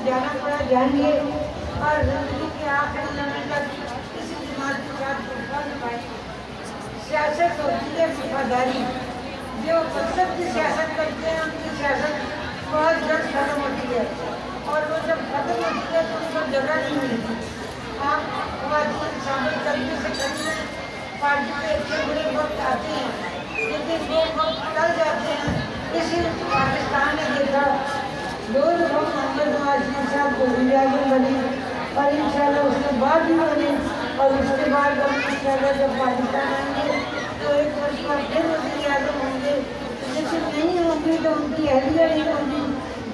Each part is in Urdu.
جانا پڑا جائیں گے اور زندگی کے آخری لمحے تک کسی جماعت کے ساتھ خلفا نبھائیں گے۔ سیاست ہوتی ہے وفاداری، جو مقصد کی سیاست کرتے ہیں ان کی سیاست بہت جلد ختم ہوتی ہے، اور وہ جب ختم ہوتی ہے تو ان کو جگہ نہیں ملتی۔ آپ خواتین ثابت کرنے سے کرتے ہیں، پارٹی کے اچھے برے وقت آتے ہیں لیکن وہ وقت ٹل جاتے ہیں۔ اسی پاکستان نے دیکھا 2 دفعہ محمد نواز شریف صاحب کو وزیر اعظم بنے اور انشاءاللہ اس کے بعد بھی بنے، اور اس کے بعد انشاءاللہ جب پاکستان آئیں گے تو 1 ورش بعد پھر وزیر اعظم ہوں گے، لیکن نہیں ہوں گی تو ان کی اہلیہ نہیں ہوں گی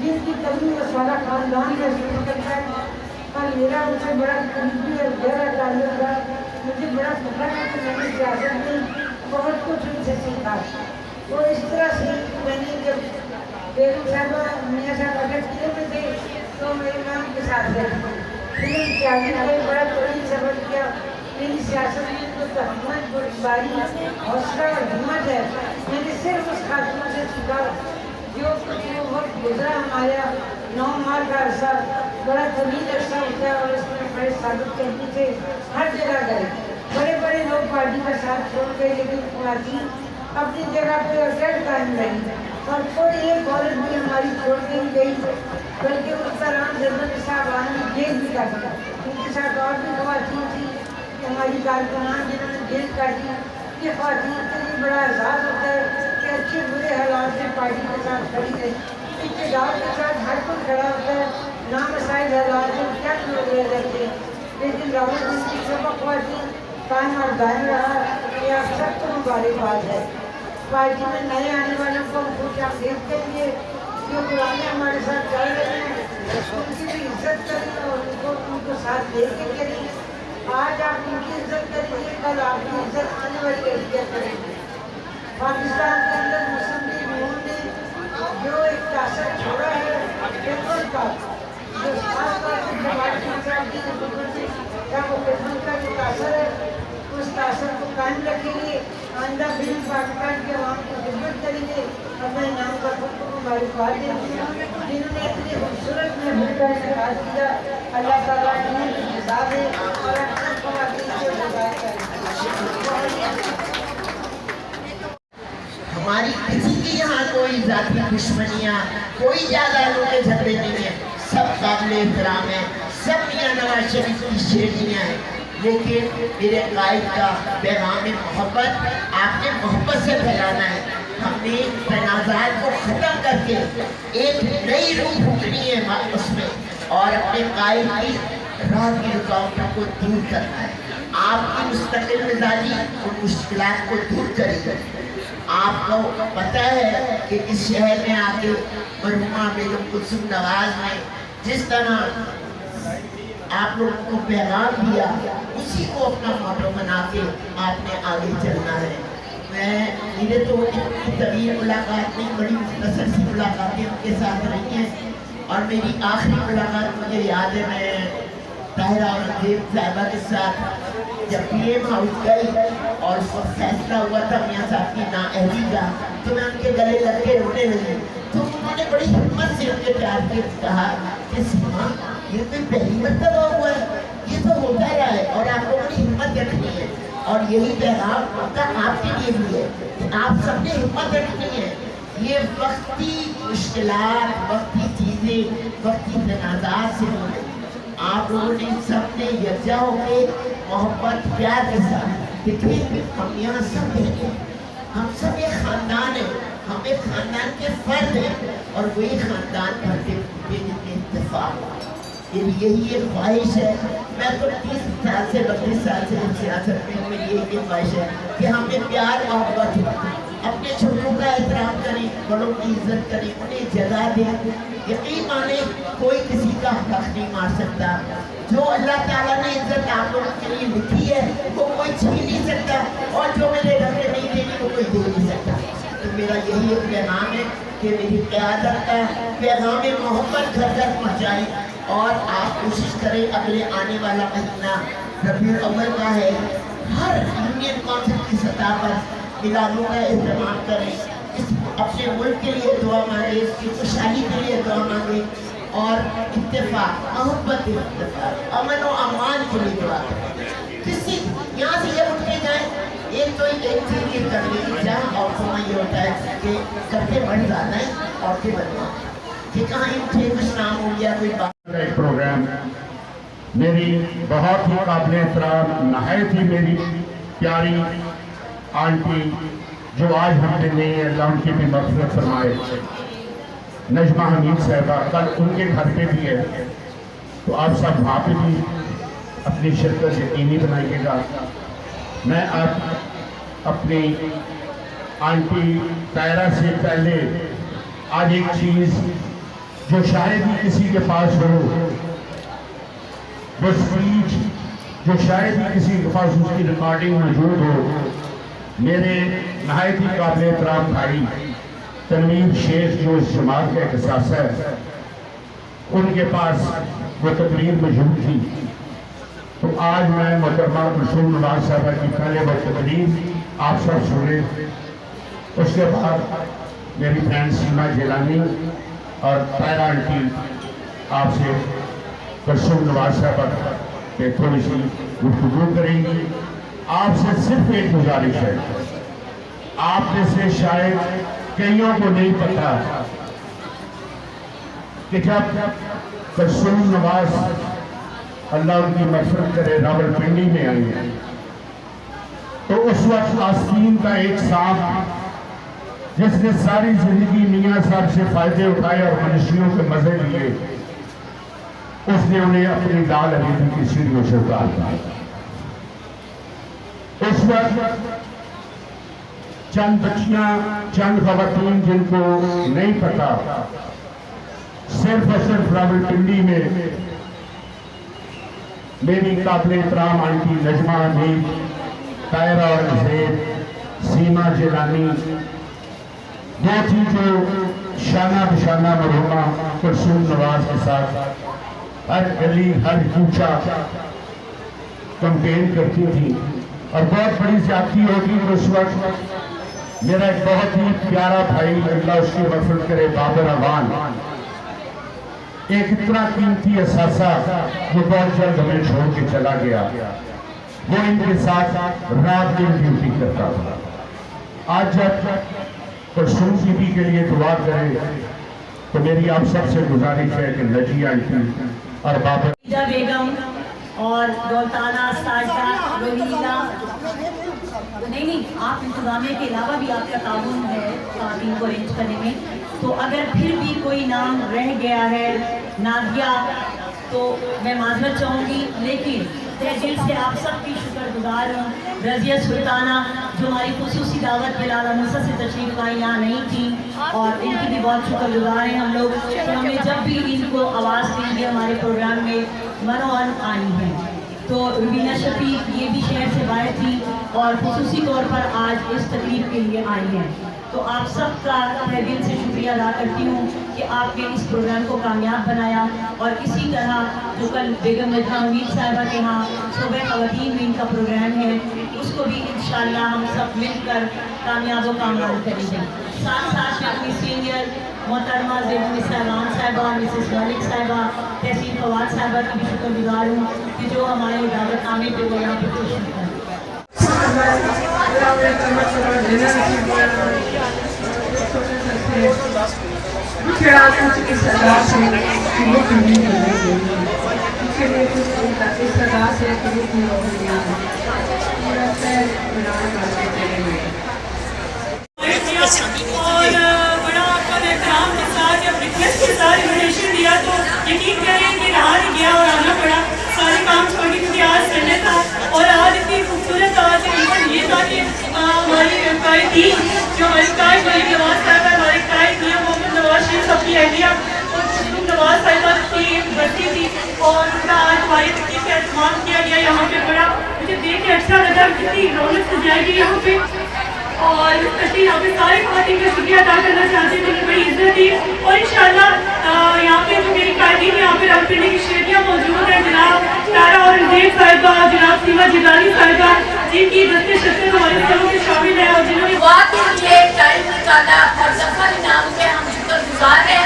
جن کی کمی وہ سارا خاندان محسوس کرتا ہے۔ اور میرا ان سے بڑا قریبی اور گہرا تعلق تھا، مجھے بڑا فخر ہے کہ میں نے سیاست میں بہت کچھ ان سے سیکھا۔ وہ اس طرح سے میں نے جب بیگم صاحبہ میاں صاحب اگر قلعے میں تھے تو میری ماں کے ساتھ رہے، لیکن تیاگی کا ایک بڑا طویل سفر کیا۔ میری سیاست میں جو تحمت، بردباری، حوصلہ اور ہمت ہے، میں نے صرف اس خاتون سے سیکھا۔ جو کچھ وہ وقت گزرا ہمارا 9 ماہ کا عرصہ بڑا طویل عرصہ ہوتا ہے، اور اس میں بڑے ثابت کرنے سے ہر جگہ گئے، بڑے بڑے لوگ پارٹی کا ساتھ چھوڑ گئے، لیکن خواتین اپنی جگہ پہ اکڑ قائم رہی، اور کوئی ایک عورت بھی ہماری چھوڑ کے نہیں گئی، بلکہ اس دوران جنرل صاحبان نے جیل بھی کاٹا۔ ان کے ساتھ اور بھی خواتین تھیں ہماری کارکنان جنہوں نے جیل کاٹی۔ یہ خواتین کے لیے بڑا احساس ہوتا ہے کہ اچھے برے حالات میں پارٹی کے ساتھ کھڑی رہی، اقتدار کے ساتھ ہر کوئی کھڑا ہوتا ہے، نامساعد حالات میں کیا لوگ رہ جاتے ہیں، لیکن راولپنڈی کی سبق خواتین قائم اور دائم رہا۔ یہ آپ سب کو مبارکباد ہے۔ پارٹی میں نئے آنے والوں کو خوش آمدید کے لیے جو پرانے ہمارے ساتھ چل رہے ہیں ان کی بھی عزت کریں اور ان کو ساتھ دے کے کریں۔ آج آپ ان کی عزت کریں گے، کل آپ کی عزت آنے والی اہلیہ کریں گے۔ پاکستان کے اندر مسلم لیگ نون نے جو ایک تاثر چھوڑا ہے خدمت کا، جو خاص طور سے جماعت صاحب کی خدمت کا وہ خدمت کا جو تاثر ہے، اس تاثر کو قائم رکھیں گے۔ آئندہ بھی پاکستان کے عوام کی خدمت کریں گے۔ اپنے نام کا سب کو مبارکباد دیتے ہیں جنہوں نے اتنی خوبصورت محفل کا انعقاد کیا۔ اللہ تعالیٰ انہیں کی جزا دے اور اپنے خواتین کو جزائے کرے۔ ہماری کسی کے یہاں کوئی ذاتی دشمنیاں، کوئی جائیدادوں کے جھگڑے نہیں ہیں، سب قابل احترام ہیں، سب میاں نواز شریف کی شیرنیاں ہیں، لیکن میرے قائد کا پیغام محبت آپ نے محبت سے پھیلانا ہے۔ ہم نے تنازعات کو ختم کر کے ایک نئی روح پھونکنی ہے اس میں، اور اپنے قائد کی راہ کی رکاوٹوں کو دور کرنا ہے۔ آپ کی مستقل مزاجی ان مشکلات کو دور کرے گا۔ آپ کو پتہ ہے کہ اس شہر میں آ کے مرحومہ بیگم کلثوم نواز نے جس طرح آپ لوگوں کو پیغام دیا، اسی کو اپنا موٹو بنا کے آپ نے آگے چلنا ہے۔ میرے تو اتنی طویل ملاقات نہیں، بڑی مختصر سی ملاقاتیں ان کے ساتھ رہی ہیں، اور میری آخری ملاقات مجھے یاد ہے، میں طاہرہ اورنگزیب صاحبہ کے ساتھ جب پی ایم ہاؤس گئی اور اس وقت فیصلہ ہوا تھا میاں صاحب کی نااہلی کا، تو میں ان کے گلے لگ کے رونے لگی، تو انہوں نے بڑی ہمت سے ان کے پیار کے کہا کہ سیما یہ تو پہلی مرتبہ ہوا ہے، یہ تو ہوتا رہا ہے، اور آپ کو بڑی ہمت رکھنی ہے، اور یہی پیغام کا آپ کے لیے بھی ہے کہ آپ سب نے ہمت رکھنی ہے۔ یہ وقتی مشکلات، وقتی چیزیں، وقتی تنازعات سے ہوئے، آپ لوگوں نے سب نے یکجا ہو کے محبت پیار کے ساتھ، دیکھیں ہم یہاں سب ہیں، ہم سب ایک خاندان ہیں، ہم ایک خاندان کے فرد ہیں، اور وہی خاندان بھرتے پھرتے اتفاق۔ یہی ایک خواہش ہے، میں تو 30 سال سے 32 سال سے سیاست میں ہوں، یہی خواہش ہے کہ ہمیں پیار محبت، اپنے چھوٹوں کا احترام کریں، بڑوں کی عزت کریں، انہیں جگہ دیں۔ یقین مانیں کوئی کسی کا حق نہیں مار سکتا، جو اللہ تعالیٰ نے عزت آپ لوگوں کے لیے لکھی ہے وہ کوئی چھین نہیں سکتا، اور جو میرے گھر میں نہیں دینی وہ کوئی دے نہیں سکتا۔ تو میرا یہی ایک پیغام ہے کہ میری قیادت کا پیغام محبت گھر گھر پہنچائیں، اور آپ کوشش کریں اگلے آنے والا مہینہ ربیع الاول کا ہے، ہر یونین کونسل کی سطح پر میلادوں کا اہتمام کریں، اس اپنے ملک کے لیے دعا مانگیں، اس کی خوشحالی کے لیے دعا مانگیں، اور اتفاق، محبت، اتفاق، امن و امان کے لیے دعا کریں. کسی یہاں سے یہ اٹھ کے جائیں، ایک تو ایک چیز یہ تبلیغ جہاں عورتوں میں یہ ہوتا ہے کہ کرتے بڑھ جاتا ہے، عورتیں بننا کہ کہاں اٹھے کچھ نام ہو گیا کوئی بات. ایک پروگرام میری بہت ہی قابل احترام، نہایت ہی میری پیاری آنٹی جو آج ہم نے نہیں ہے، اللہ ان کی بھی مغفرت فرمائے، نجمہ حمید صاحبہ، کل ان کے گھر پہ بھی ہے، تو آپ سب وہاں پہ بھی اپنی شرکت یقینی بنائیے گا. میں آپ اپنی آنٹی طاہرہ سے پہلے آج ایک چیز جو شاید ہی کسی کے پاس ہو، وہ اسپیچ جو شاید ہی کسی کے پاس اس کی ریکارڈنگ موجود ہو، میرے نہایت ہی قابل احترام بھائی تنویر شیخ جو اس جماعت کا ایک اثاثہ ہے، ان کے پاس وہ تقریر موجود تھی. تو آج میں محترمہ کلثوم نواز صاحبہ کی پہلے وہ تقریر آپ سب سنیں، اس کے بعد میری فرینڈ سیما جیلانی اور طاہرہ آنٹی آپ سے کلثوم نواز صاحبہ پہ تھوڑی سی گفتگو کریں گی. آپ سے صرف ایک گزارش ہے، آپ میں سے شاید کئیوں کو نہیں پتا کہ جب کلثوم نواز اللہ ان کی مغفرت کرے راولپنڈی میں آئی ہیں تو اس وقت آستین کا ایک سانپ جس نے ساری زندگی میاں صاحب سے فائدے اٹھائے اور منشیوں کے مزے لیے، اس نے انہیں اپنی لال حبیبی کی سیڑھیوں سے اتار دیا. اس وقت چند بچیاں، چند خواتین جن کو نہیں پتا، صرف اور صرف راولپنڈی میں میری قابل احترام آنٹی نجمہ حمید، طاہرہ اور زید، سیما جیلانی، وہ تھی جو شانہ بشانہ مرحومہ کلثوم نواز کے ساتھ ہر گلی ہر کوچہ کمپین کرتی تھی. اور بہت بڑی زیادتی ہوگی کہ اس وقت میرا ایک بہت ہی پیارا بھائی، اللہ اس کی مغفرت کرے، بابر اعوان، ایک اتنا قیمتی اثاثہ جو بہت جلد ہمیں چھوڑ کے چلا گیا، وہ ان کے ساتھ رات دن ڈیوٹی کرتا تھا. آج جب کلثوم بی بی کے لیے دعا کریں تو میری آپ سب سے گزارش ہے کہ نجی آنٹی اور بابر بیگم اور دولتانہ ساجدہ روحیلہ، نہیں آپ انتظامیہ کے علاوہ بھی آپ کا تعاون ہے خواتین کو ارینج کرنے میں، تو اگر پھر بھی کوئی نام رہ گیا ہے نادیہ تو میں معذرت چاہوں گی، لیکن دل سے آپ سب کی شکر گزار ہوں. رضیہ سلطانہ جو ہماری خصوصی دعوت بلال موسیٰ سے تشریف لائی یہاں نہیں تھی، اور ان کی بھی بہت شکر گزار ہیں ہم لوگ کہ ہمیں جب بھی ان کو آواز دیں گے ہمارے پروگرام میں منوان آئی ہیں. تو روبینہ شفیق یہ بھی شہر سے باہر تھی اور خصوصی طور پر آج اس تقریب کے لیے آئی ہیں. تو آپ سب کا تہہ دل سے شکریہ ادا کرتی ہوں کہ آپ نے اس پروگرام کو کامیاب بنایا، اور اسی طرح جو کل بیگم نجمہ حمید صاحبہ کے ہاں صبح خواتین میں ان کا پروگرام ہے، اس کو بھی انشاءاللہ ہم سب مل کر کامیاب و کامیاب کریں گے. ساتھ ساتھ میں اپنی سینئر محترمہ زید سلمان صاحبہ، مسز ملک صاحبہ، تحصیل فواد صاحبہ کی بھی شکر گزار ہوں کہ جو ہمارے دعوت نامے پہ وہ یہاں پہ تشریف لائیں. اور بڑا آپ کا احترام کے ساتھ جب ریکویسٹ کے ساتھ انویٹیشن دیا تو یقین کریں کہ رہا نہیں گیا اور آنا پڑا. سارے کام چھوڑ کے کیونکہ آج سنڈے تھا اور آج اتنی خوبصورت آواز ایون یہ تھا کہ ہماری قائد تھی جو ہماری قائد ملک نواز صاحبہ ہماری قائد تھی محمد نواز شریف صاحب کی اہلیہ اور کلثوم نواز صاحبہ کی ایک برسی تھی اور ان کا آج ہماری تقریب کا اہتمام کیا گیا یہاں پہ. بڑا مجھے دیکھ کے اچھا لگا کتنی رونق سجائی گئی یہاں پہ. اور اسپیشلی یہاں پہ سارے خواتین کا شکریہ ادا کرنا چاہتے ہیں جنہیں بڑی عزت دی. اور انشاءاللہ یہاں پہ جو میری قائدین یہاں پہ راولپنڈی کی شہریاں موجود ہیں، جناب طاہرہ اور زید صاحبہ، جناب سیما جیلانی صاحبہ، جن کی دست شخصیت ہمارے سبوں میں شامل ہے اور جنہوں نے واقعی مجھے ٹائم نکالا اور ظفر انعام کے ہم شکر گزار ہیں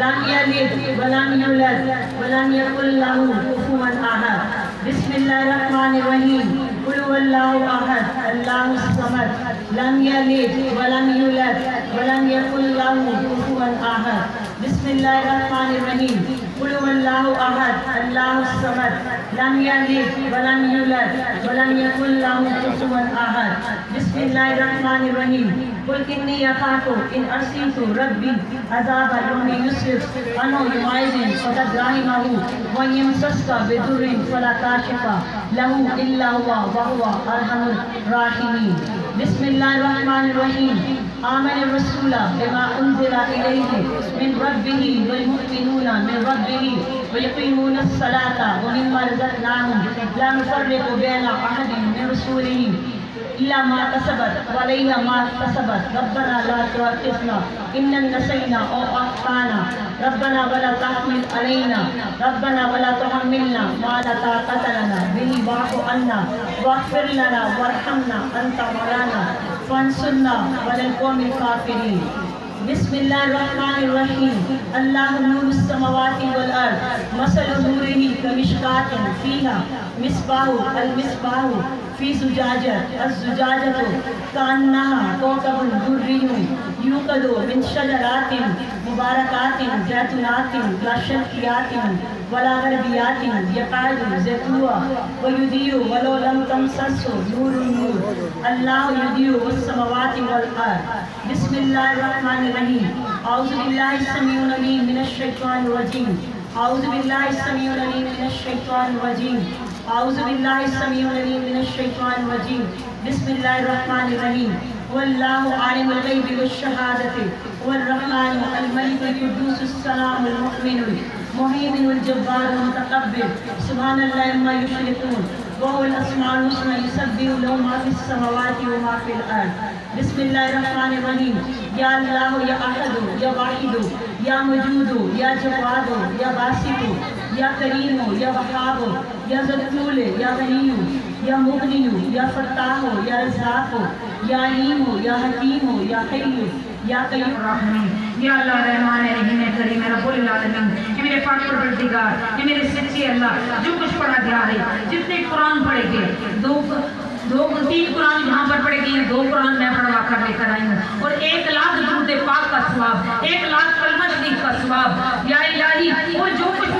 لم يلد ولم يولد ولم يكن له كفوا أحد. بسم الله الرحمن الرحيم. قل هو الله أحد الله الصمد لم يلد ولم يولد ولم يكن له كفوا أحد. بسم الله الرحمن الرحيم. قل هو الله أحد الله الصمد لم يلد ولم يولد ولم يكن له كفوا أحد. بسم الله الرحمن الرحيم. قل إني أخاف إن عصيت ربي عذاب يوم يسر أنه يعيذن فقد رحمه وإن يمسسك بضر فلا كاشف له إلا هو وهو أرحم الراحمين. بسم الله الرحمن الرحيم. آمن الرسول بما أنزل إليه من ربه والمؤمنون من ربه ويقيمون الصلاة ومما رزقناهم لا نفرق بين أحد من رسله إلا ما كسبت وعليها ما اكتسبت ربنا لا تؤاخذنا إن نسينا أو أخطأنا ربنا ولا تحمل علينا ربنا ولا تحملنا ما لا طاقة لنا به واعف عنا واغفر لنا وارحمنا أنت مولانا فانصرنا على القوم الكافرين. بسم الله الرحمن الرحيم. الله نور السماوات والأرض مثل نوره كمشكاة فيها مصباح المصباح في زجاجة الزجاجة كأنها كوكب دري يوقد من شجرات مباركات زيتونات لا شرقيات ولا غربيات يكاد زيتها ويضيء ولو لم تمسسه نور الله يضيء السماوات والأرض. بسم الله الرحمن الرحيم. أعوذ بالله السميع العليم من الشيطان الرجيم. أعوذ بالله السميع العليم من الشيطان الرجيم. أعوذ بالله السميع العليم من الشيطان الرجيم. بسم الله الرحمن الرحيم. والله عالم الغيب والشهادة والرحمن الملك القدوس السلام المؤمن المهيمن الجبار المتكبر سبحان الله عما يشركون وهو الأسماء الحسنى يسبح له ما في السماوات وما في الأرض. بسم الله الرحمن الرحيم. يا الله يا أحد يا واحد يا موجود يا جواد يا باسط يا كريم يا وهاب يا ذو الطول يا غني يا مغني يا فتاح يا رزاق يا عليم يا حكيم يا حي یا قیوم الرحمن. یا اللہ رحمان رحیم کریم رب العالمین، یہ میرے پاک پروردگار، یہ میرے سچے اللہ، جو کچھ پڑھا گیا ہے، جتنے قرآن پڑھے گئے، تین قرآن یہاں پر پڑھے گئے، 2 قرآن میں پڑھوا کر لے کر آئی ہوں، اور 1 لاکھ درود پاک کا ثواب، 1 لاکھ کلمہ شریف کا ثواب. یا الہی وہ جو کچھ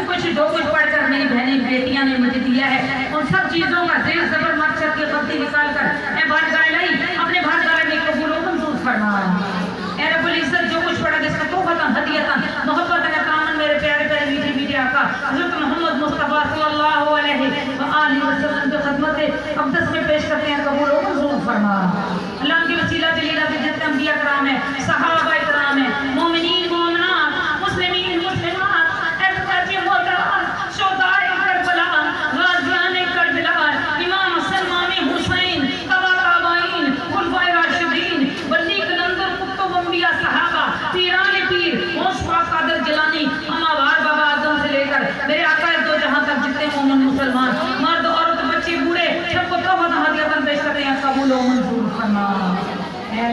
پڑھ کر میری بہنیں بیٹیاں نے مجھے دیا ہے، ان سب چیزوں کا زیر زبر مقصد کی غلطی نکال کر اے بارگاہ الہی اپنے بارگاہ میں قبول و منظور فرما. اے رب العزت جو کچھ پڑھا جس کا توحفہ ہدیہ محبت اکرامن میرے پیارے پیارے میٹھے میٹھے آقا حضرت محمد مصطفیٰ صلی اللہ علیہ وآلہ وسلم کی خدمت اقدس میں پیش کرتے ہیں، قبول و منظور فرما. اللہ کی وسیلہ جلیلہ سے جتنے انبیاء کرام ہیں، صحابہ کرام ہیں، مومنین مومنات، مسلمین مسلمات، اے محترمات، شہداء